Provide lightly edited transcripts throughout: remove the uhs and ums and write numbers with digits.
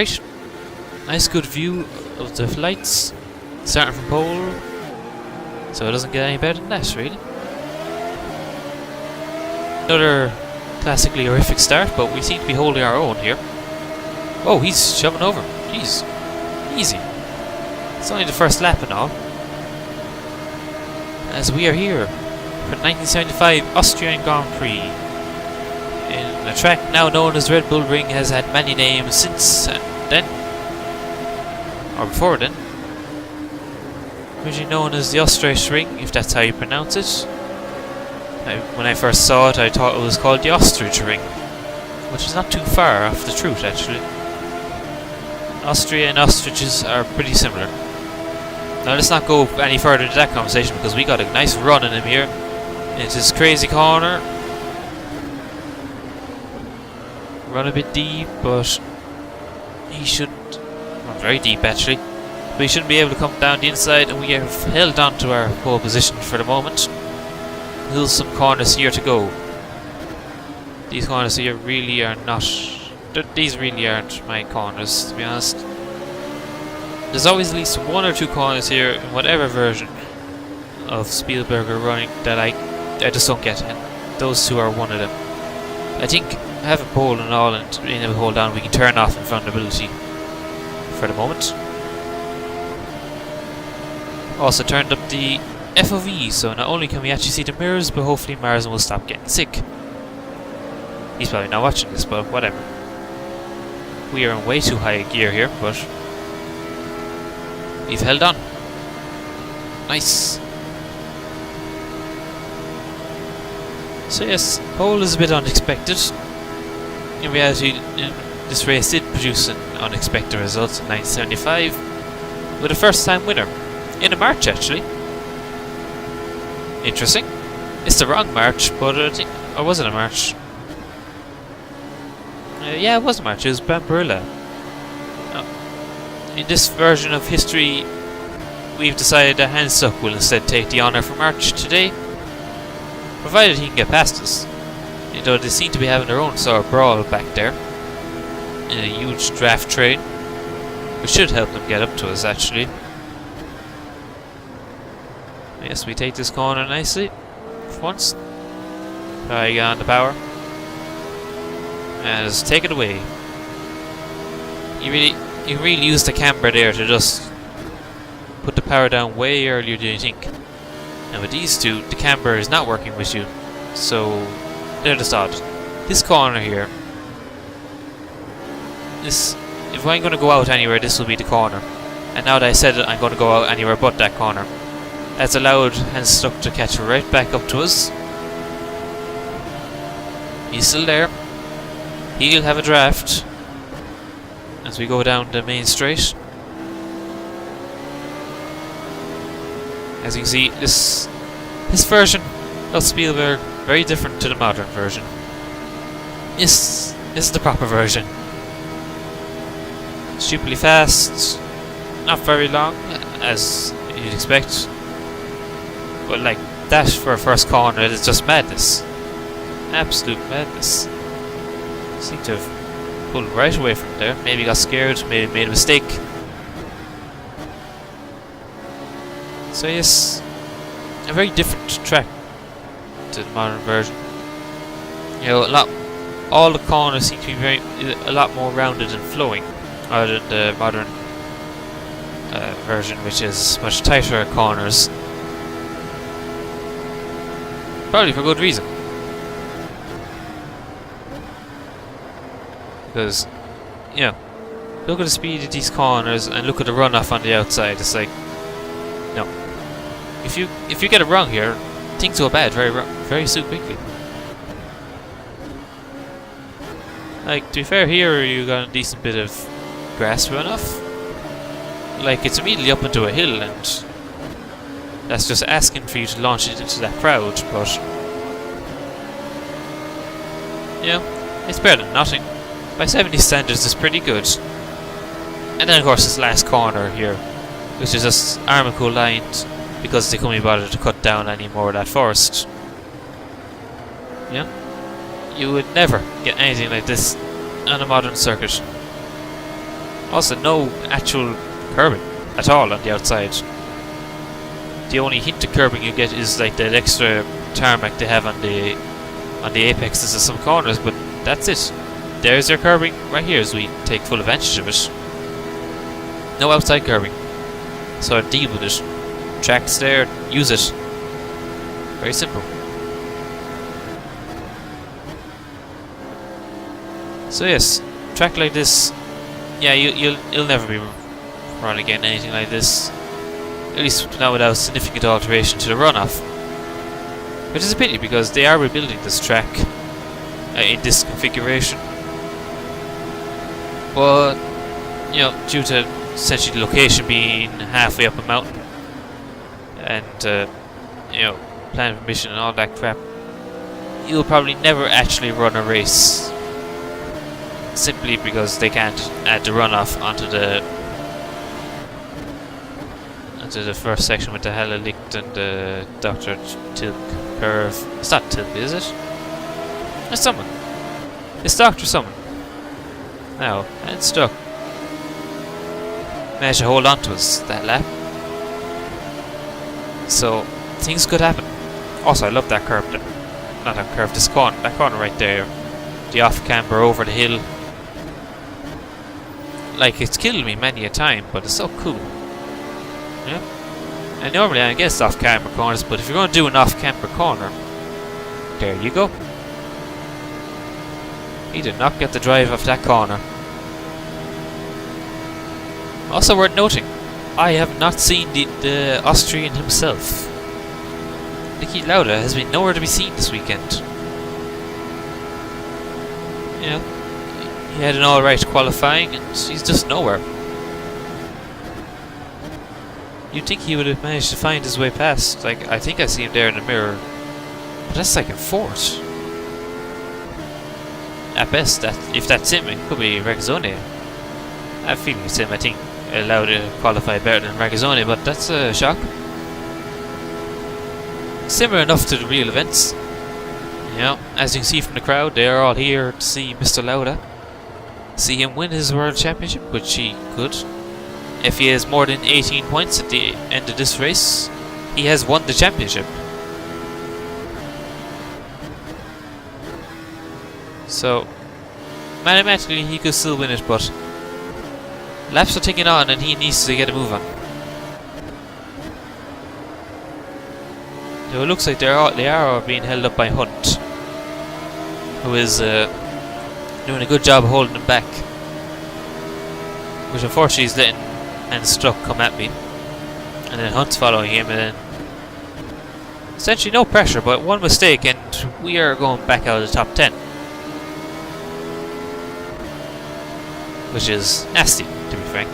Right, nice good view of the lights, starting from pole, so it doesn't get any better than that, really. Another classically horrific start, but we seem to be holding our own here. Oh, he's shoving over. Jeez, easy. It's only the first lap and all. As we are here for the 1975 Austrian Grand Prix. In a track now known as Red Bull Ring, has had many names since then, or before then. Originally known as the Ostrich Ring, if that's how you pronounce it. When I first saw it, I thought it was called the Ostrich Ring, which is not too far off the truth, actually. Austria and ostriches are pretty similar. Now let's not go any further into that conversation, because we got a nice run in him here. Into this crazy corner. Run a bit deep, but he shouldn't. Not very deep, actually. But he shouldn't be able to come down the inside, and we have held on to our pole position for the moment. Still some corners here to go. These corners here really are not... These really aren't my corners, to be honest. There's always at least one or two corners here in whatever version of Spielberger running that I just don't get, and those two are one of them. I think having pole and all and being able to hold on, we can turn off invulnerability for the moment. Also turned up the FOV, so not only can we actually see the mirrors, but hopefully Marsden will stop getting sick. He's probably not watching this, but whatever. We are in way too high gear here, but we've held on. Nice. So yes, pole is a bit unexpected. In reality, this race did produce an unexpected result in 1975 with a first-time winner in a March, actually. Interesting. It's the wrong March, but I think, or was it a March? Yeah, it was a March. It was Bambarilla. In this version of history, we've decided that Hansuck will instead take the honour for March today, provided he can get past us. Though they seem to be having their own sort of brawl back there in a huge draft train, which should help them get up to us, actually. Yes, we take this corner nicely for once. Try to get on the power. And just take it away. You really use the camber there to just put the power down way earlier than you think. And with these two, the camber is not working with you, so they're just odd. This corner here, if I'm going to go out anywhere, this will be the corner. And now that I said it, I'm going to go out anywhere but that corner. That's allowed Hansuck to catch right back up to us. He's still there. He'll have a draft as we go down the main straight. As you can see, this version of Spielberg very different to the modern version. This is the proper version. Stupidly fast, not very long, as you'd expect. But like that for a first corner, it's just madness. Absolute madness. Seem to have pulled right away from there. Maybe got scared, maybe made a mistake. So yes, a very different track to the modern version. You know, all the corners seem to be a lot more rounded and flowing, rather than the modern version, which is much tighter corners. Probably for good reason. Because, you know, look at the speed of these corners and look at the runoff on the outside. It's like, no. If you get it wrong here, things go bad very so quickly. Like, to be fair, here you got a decent bit of grass runoff. Like, it's immediately up into a hill, and that's just asking for you to launch it into that crowd, but yeah, it's better than nothing. By 70 standards, it's pretty good. And then, of course, this last corner here, which is just Armico lined because they couldn't be bothered to cut down any more of that forest. Yeah, you would never get anything like this on a modern circuit. Also, no actual curbing at all on the outside. The only hint of curbing you get is like that extra tarmac they have on the apexes of some corners, but that's it. There's your curbing right here as we take full advantage of it. No outside curbing. So deal with it. Track's there, use it. Very simple. So yes, track like this, yeah, you'll never be run again anything like this. At least not without significant alteration to the runoff. Which is a pity because they are rebuilding this track in this configuration. But, you know, due to essentially the location being halfway up a mountain and, you know, plan permission and all that crap, you'll probably never actually run a race. Simply because they can't add the runoff onto the first section with the Hellelicht and the Dr. Tilk curve. It's not Tilk, is it? It's someone. It's Dr. someone. No, and it's stuck. Managed to hold on to us that lap. So, things could happen. Also, I love that curve. Not that curve, this corner. That corner right there. The off camber over the hill. Like, it's killed me many a time, but it's so cool. Yeah? And normally I guess off-camber corners, but if you're going to do an off-camber corner, there you go. He did not get the drive of that corner. Also worth noting, I have not seen the Austrian himself. Niki Lauda has been nowhere to be seen this weekend. You know, he had an alright qualifying and he's just nowhere. You'd think he would have managed to find his way past. Like, I think I see him there in the mirror. But that's like in fourth. At best, that if that's him, it could be Regazzoni. I have a feeling it's him. I think Lauda qualified better than Regazzoni, but that's a shock. Similar enough to the real events. You know, as you can see from the crowd, they are all here to see Mr. Lauda. See him win his World Championship, which he could. If he has more than 18 points at the end of this race, he has won the championship. So, mathematically he could still win it, but laps are ticking on and he needs to get a move on. So it looks like they are being held up by Hunt, who is doing a good job of holding them back. Which unfortunately is letting and Struck come at me, and then Hunt's following him, and then essentially no pressure, but one mistake and we are going back out of the top 10, which is nasty, to be frank.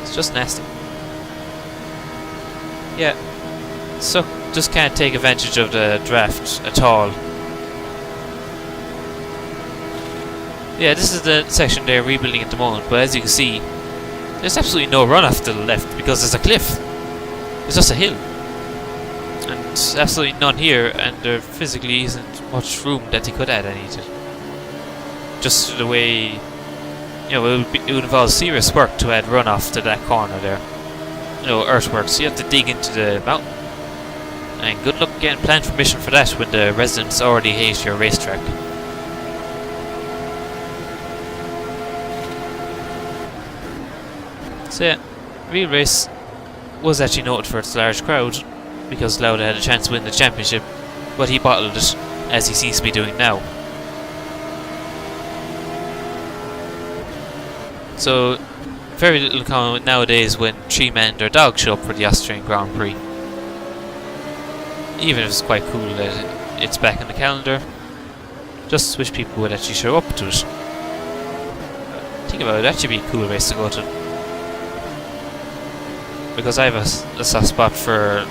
It's just nasty. Yeah, Struck just can't take advantage of the draft at all. Yeah, this is the section they're rebuilding at the moment, but as you can see, there's absolutely no runoff to the left because there's a cliff. It's just a hill. And absolutely none here, and there physically isn't much room that he could add any to. Just the way, you know, it would involve serious work to add runoff to that corner there. You know, earthworks, you have to dig into the mountain. And good luck getting plan permission for that when the residents already hate your racetrack. So yeah, real race was actually noted for its large crowd because Lauda had a chance to win the championship, but he bottled it, as he seems to be doing now. So very little common nowadays when 3 men and their dog show up for the Austrian Grand Prix. Even if it's quite cool that it's back on the calendar, just wish people would actually show up to it. Think about it, that'd actually be a cool race to go to. Because I have a soft spot for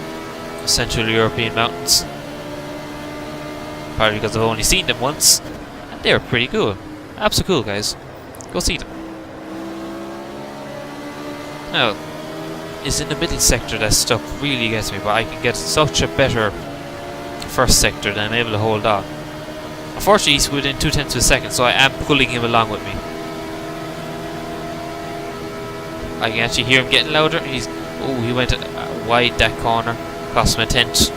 Central European mountains. Probably because I've only seen them once, and they're pretty cool. Absolutely cool, guys. Go see them. Now, it's in the middle sector that stuff really gets me, but I can get such a better first sector that I'm able to hold on. Unfortunately, he's within 0.2 of a second, so I am pulling him along with me. I can actually hear him getting louder. He went wide that corner, cost him a tenth.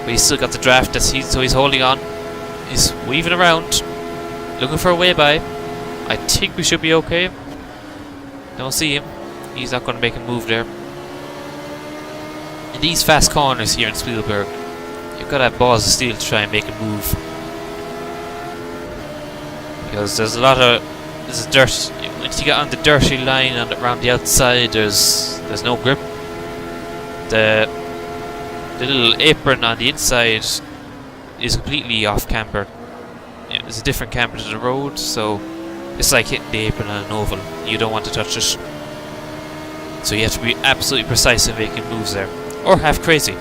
But he's still got the draft, so he's holding on. He's weaving around, looking for a way by. I think we should be okay. Don't see him. He's not going to make a move there. In these fast corners here in Spielberg, you've got to have balls of steel to try and make a move. Because there's a lot of dirt. Once you get on the dirty line around the outside, there's no grip. The little apron on the inside is completely off camber. There's a different camber to the road, so it's like hitting the apron on an oval. You don't want to touch it. So you have to be absolutely precise in making moves there. Or half crazy.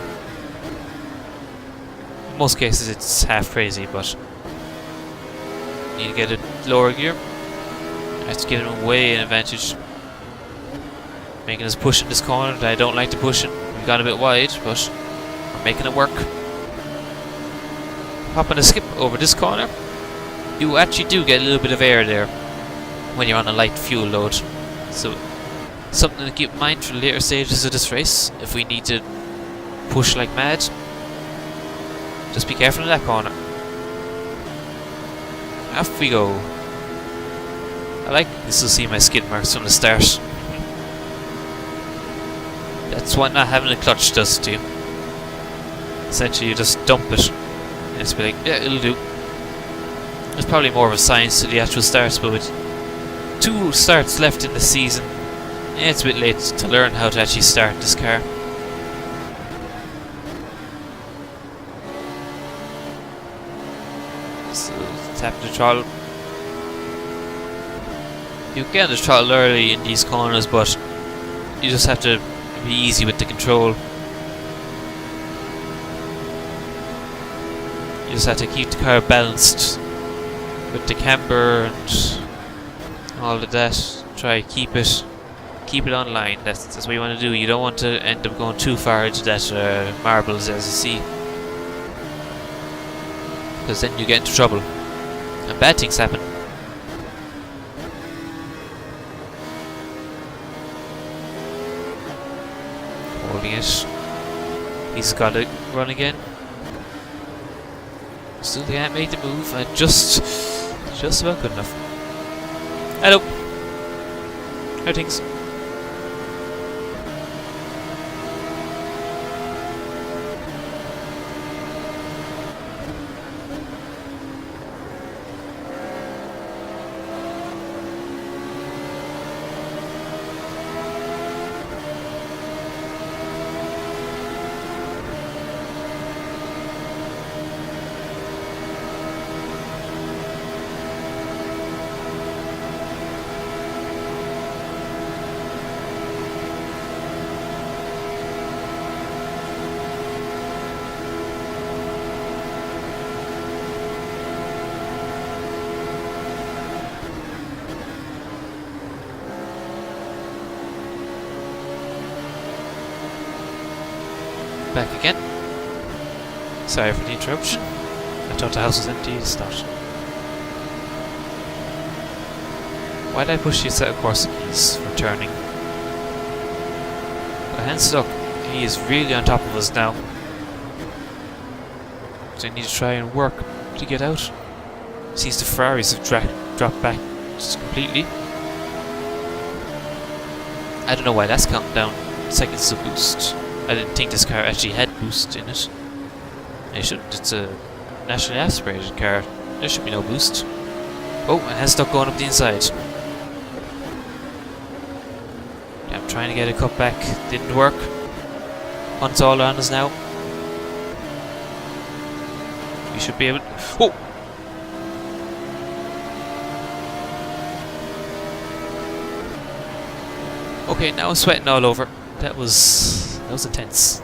In most cases it's half crazy, but you need to get a lower gear. That's giving him away an advantage. Making us push in this corner that I don't like to push in. We got a bit wide, but we're making it work. Hopping a skip over this corner. You actually do get a little bit of air there when you're on a light fuel load. So something to keep in mind for the later stages of this race. If we need to push like mad, just be careful in that corner. Off we go. I like this to see my skid marks from the start. That's what not having a clutch does to you. Essentially you just dump it and it's be like, yeah, it'll do. There's probably more of a science to the actual starts, but with 2 starts left in the season, it's a bit late to learn how to actually start this car. So tap the throttle. You get the throttle early in these corners, but you just have to be easy with the control. You just have to keep the car balanced with the camber and all of that. Try keep it online. That's what you want to do. You don't want to end up going too far into that marbles, as you see, because then you get into trouble and bad things happen. Holding it. He's got to run again. Still can't make the move. Just about good enough. Hello. How are things? Back again. Sorry for the interruption. I thought the house was empty. It's not. Why did I push the set of course keys for turning? The hand stuck. He is really on top of us now. So I need to try and work to get out. Seems the Ferraris have dropped back just completely. I don't know why that's counting down seconds to boost. I didn't think this car actually had boost in it. It shouldn't. It's a naturally aspirated car. There should be no boost. Oh, it has stuck going up the inside. Yeah, I'm trying to get a cut back. Didn't work. Hunt's all on us now. We should be able. Whoa! Okay, now I'm sweating all over. That was intense.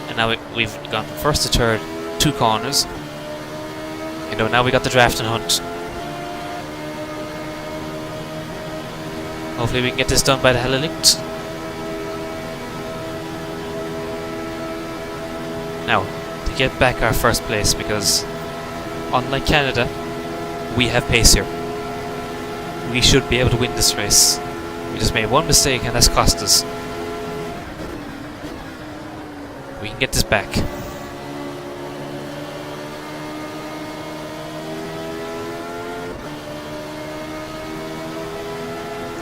And now we've gone from first to third, 2 corners. You know, now we got the draft and hunt. Hopefully we can get this done by the Hellelicht. Now, to get back our first place, because unlike Canada, we have pace here. we should be able to win this race. We just made one mistake and that's cost us. We can get this back.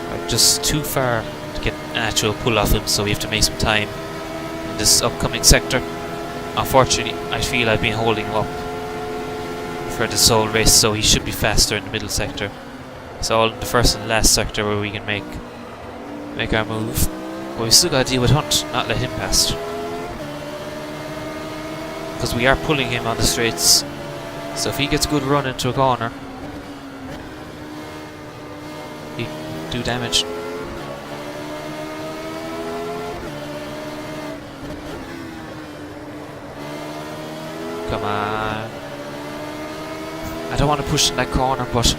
We're just too far to get an actual pull off him, so we have to make some time in this upcoming sector. Unfortunately, I feel I've been holding him up for this whole race, so he should be faster in the middle sector. It's all in the first and last sector where we can make our move. But we still gotta deal with Hunt, not let him pass. Because we are pulling him on the straights. So if he gets a good run into a corner, he can do damage. Come on. I don't want to push in that corner, but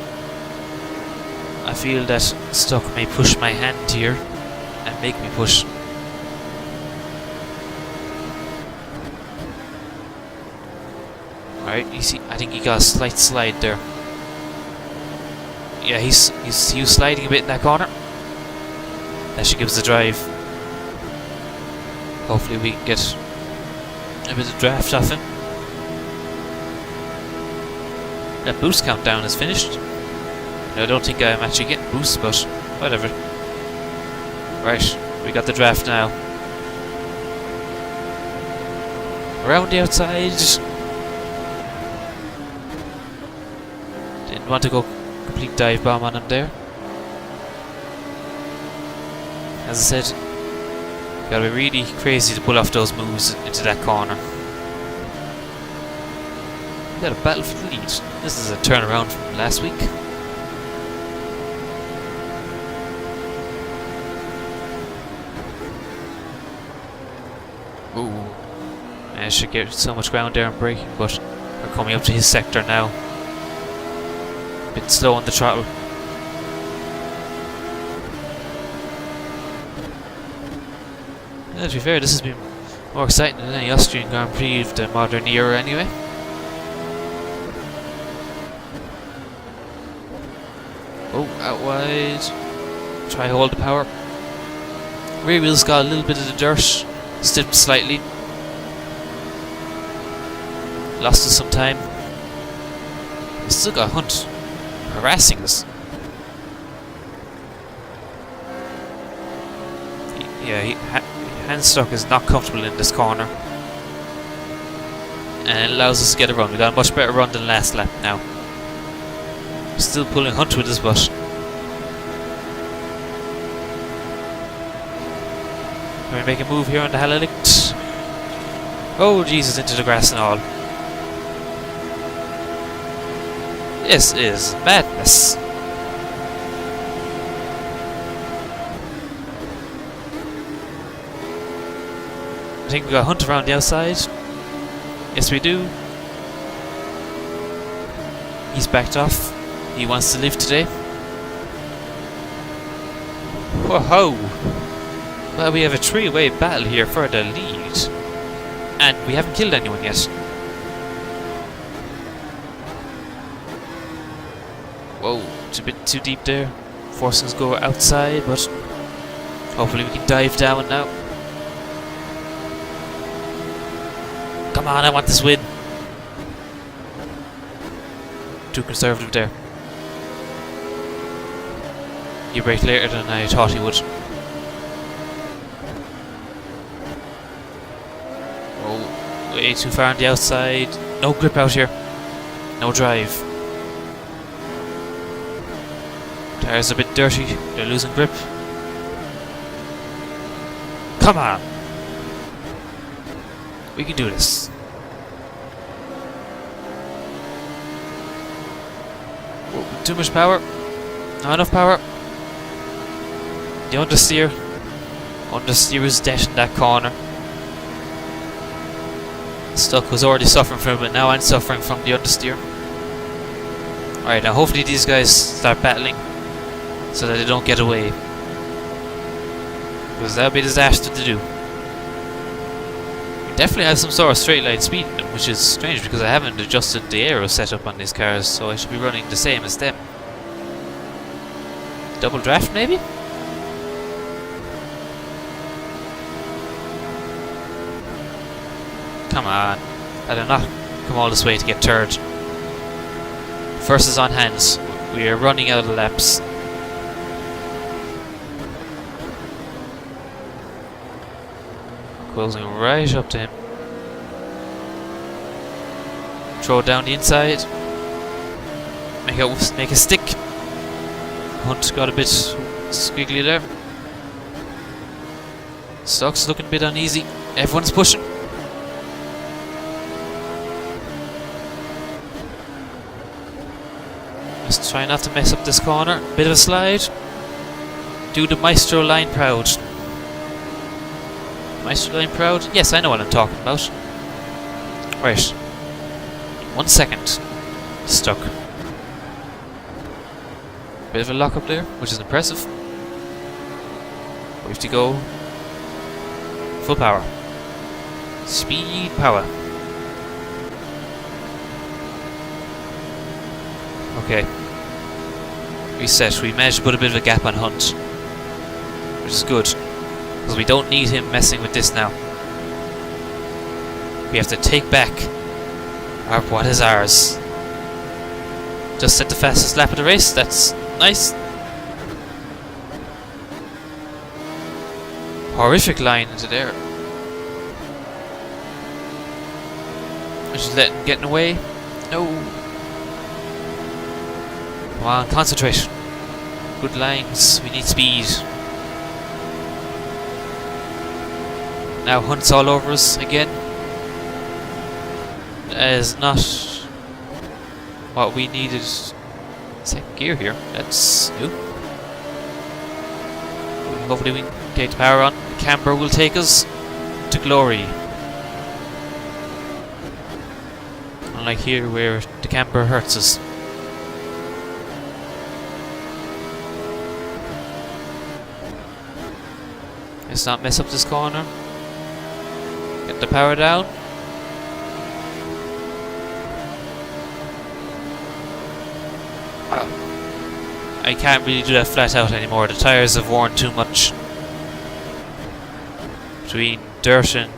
I feel that Stuck may push my hand here and make me push. Alright, you see, I think he got a slight slide there. Yeah, he was sliding a bit in that corner. That should give us a drive. Hopefully we can get a bit of draft off him. That boost countdown is finished. I don't think I'm actually getting boosts, but whatever. Right, we got the draft now. Around the outside. Didn't want to go complete dive bomb on him there. As I said, gotta be really crazy to pull off those moves into that corner. We got a battle for the lead. This is a turnaround from last week. Ooh. I should get so much ground there and braking, but we're coming up to his sector now. A bit slow on the throttle. Yeah, to be fair, this has been more exciting than any Austrian Grand Prix of the modern era anyway. Oh, out wide. Try hold the power. Rear wheels got a little bit of the dirt. Slipped slightly. Lost us some time. We still got Hunt harassing us. Handstock is not comfortable in this corner. And it allows us to get a run. We got a much better run than last lap now. Still pulling Hunt with us, but can we make a move here on the Halilict? Oh Jesus, into the grass and all. This is madness. I think we got Hunt around the outside. Yes we do. He's backed off. He wants to live today. Whoa! Well, we have a three-way battle here for the lead. And we haven't killed anyone yet. Whoa, it's a bit too deep there. Forcing us to go outside, but hopefully we can dive down now. Come on, I want this win. Too conservative there. He braked later than I thought he would. Oh, way too far on the outside. No grip out here. No drive. Tires a bit dirty. They're losing grip. Come on. We can do this. Oh, too much power. Not enough power. The understeer. Understeer is dead in that corner. Stuck was already suffering from it, but now I'm suffering from the understeer. Alright, now hopefully these guys start battling so that they don't get away. Because that would be a disaster to do. We definitely have some sort of straight line speed in them, which is strange because I haven't adjusted the aero setup on these cars, so I should be running the same as them. double draft maybe? Come on. I did not come all this way to get third. First is on hands. We are running out of laps. Closing right up to him. Throw it down the inside. Make a stick. Hunt got a bit squiggly there. Stock's looking a bit uneasy. Everyone's pushing. Just try not to mess up this corner. Bit of a slide. Do the Maestro line proud. Maestro line proud? Yes, I know what I'm talking about. Right. 1 second. Stuck. Bit of a lock up there, which is impressive. We have to go full power. Speed power. Okay. Reset. We managed to put a bit of a gap on Hunt, which is good, because we don't need him messing with this now. We have to take back what is ours. Just set the fastest lap of the race. That's nice. Horrific line into there. Just letting him getting away. No. Come on, concentrate. Good lines. We need speed. Now Hunt's all over us again. That is not what we needed. Second gear here. That's new. Hopefully we can get the power on. The camber will take us to glory. Unlike here where the camber hurts us. Let's not mess up this corner. Get the power down. I can't really do that flat out anymore. The tyres have worn too much. Between dirt and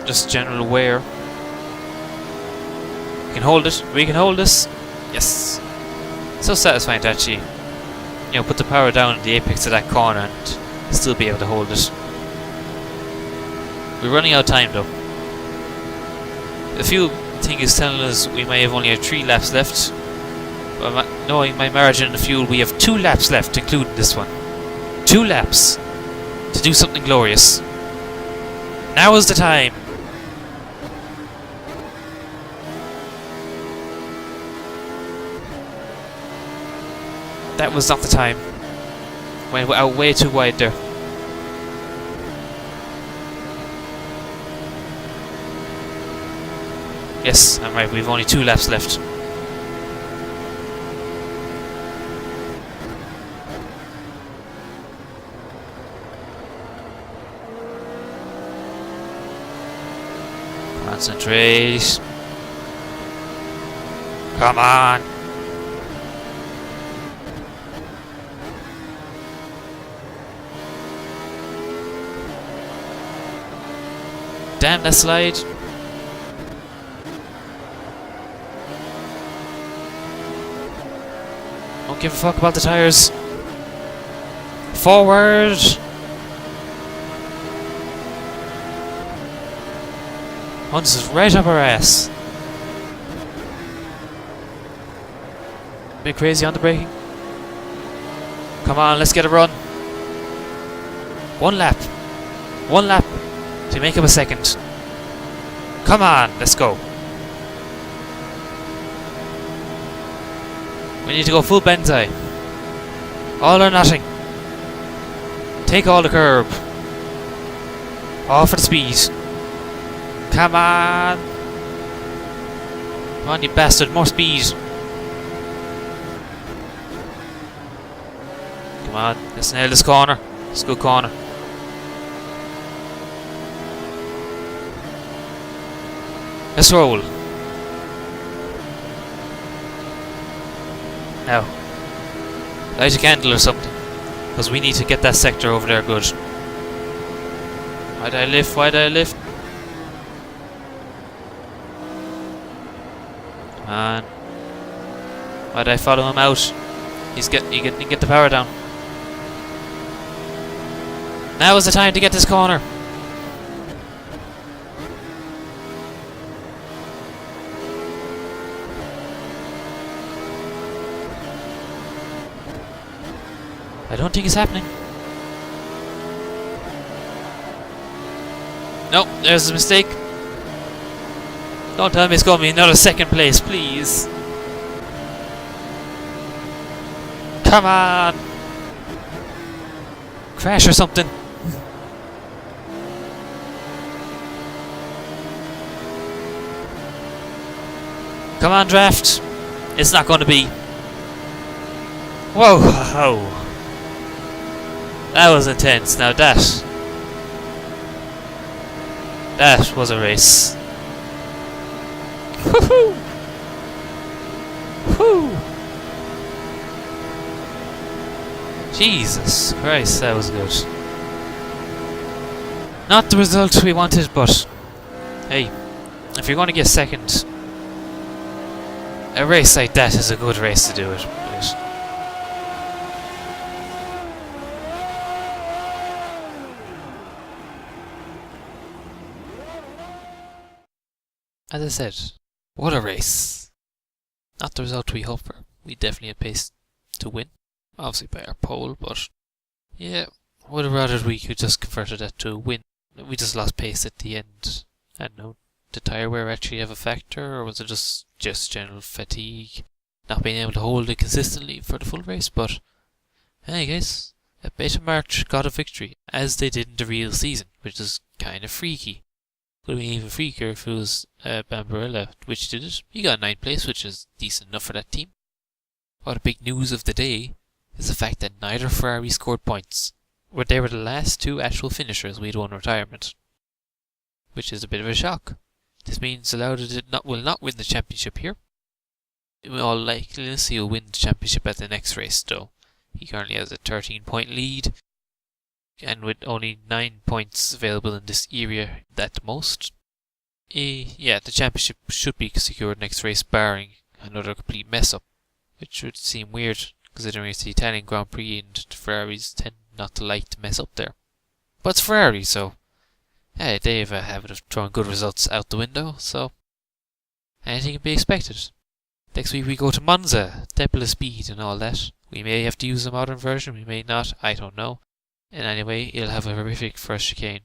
just general wear. We can hold it. We can hold this. Yes. So satisfying to actually, put the power down in the apex of that corner and still be able to hold it. We're running out of time though. The fuel thing is telling us we may have only 3 laps left. But knowing my margin in the fuel, we have 2 laps left, including this one. 2 laps to do something glorious. Now is the time. That was not the time. Went out way too wide there. Yes, I'm right. We've only 2 laps left. Concentrate. Come on. Damn that slide. Don't give a fuck about the tires. Forward. Hunt is right up our ass. Bit crazy on the braking. Come on, let's get a run. 1 lap. 1 lap to make up a second. Come on, let's go. We need to go full Benzai. All or nothing. Take all the curb. All for the speed. Come on. Come on, you bastard. More speed. Come on. Let's nail this corner. It's a good corner. Let's roll. Now. Light a candle or something. Because we need to get that sector over there good. Why'd I lift? Why'd I lift? Come on. Why'd I follow him out? He can get the power down. Now is the time to get this corner. I don't think it's happening. No, there's a mistake. Don't tell me it's going to be another second place, please. Come on! Crash or something. Come on, draft. It's not going to be. Whoa! Whoa. That was intense. Now that was a race. Woohoo! Woo! Jesus Christ, that was good. Not the result we wanted, but hey, if you're going to get second, a race like that is a good race to do it. As I said, what a race. Not the result we hoped for. We definitely had pace to win. Obviously by our pole, but yeah, would have rather we could just converted that to a win. We just lost pace at the end. I don't know, did tyre wear actually have a factor, or was it just general fatigue? Not being able to hold it consistently for the full race, but hey guys, a Beta March got a victory, as they did in the real season, which is kind of freaky. Would have been even freakier if it was Bambarella which did it. He got 9th place, which is decent enough for that team. But the big news of the day is the fact that neither Ferrari scored points. They were the last two actual finishers we'd won retirement, which is a bit of a shock. This means Lauda will not win the championship here. In all likeliness, he'll win the championship at the next race, though. He currently has a 13-point lead, and with only 9 points available in this area at the most. Yeah, the championship should be secured next race, barring another complete mess-up, which would seem weird, considering it's the Italian Grand Prix and the Ferraris tend not to like to mess up there. But it's Ferrari, so hey, they have a habit of throwing good results out the window, so anything can be expected. Next week we go to Monza, Temple of Speed and all that. We may have to use a modern version, we may not, I don't know. And anyway, it'll have a horrific first chicane,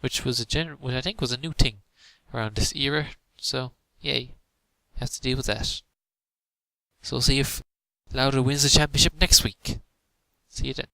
which was which I think was a new thing around this era, so yay, have to deal with that. So we'll see if Lauda wins the championship next week. See you then.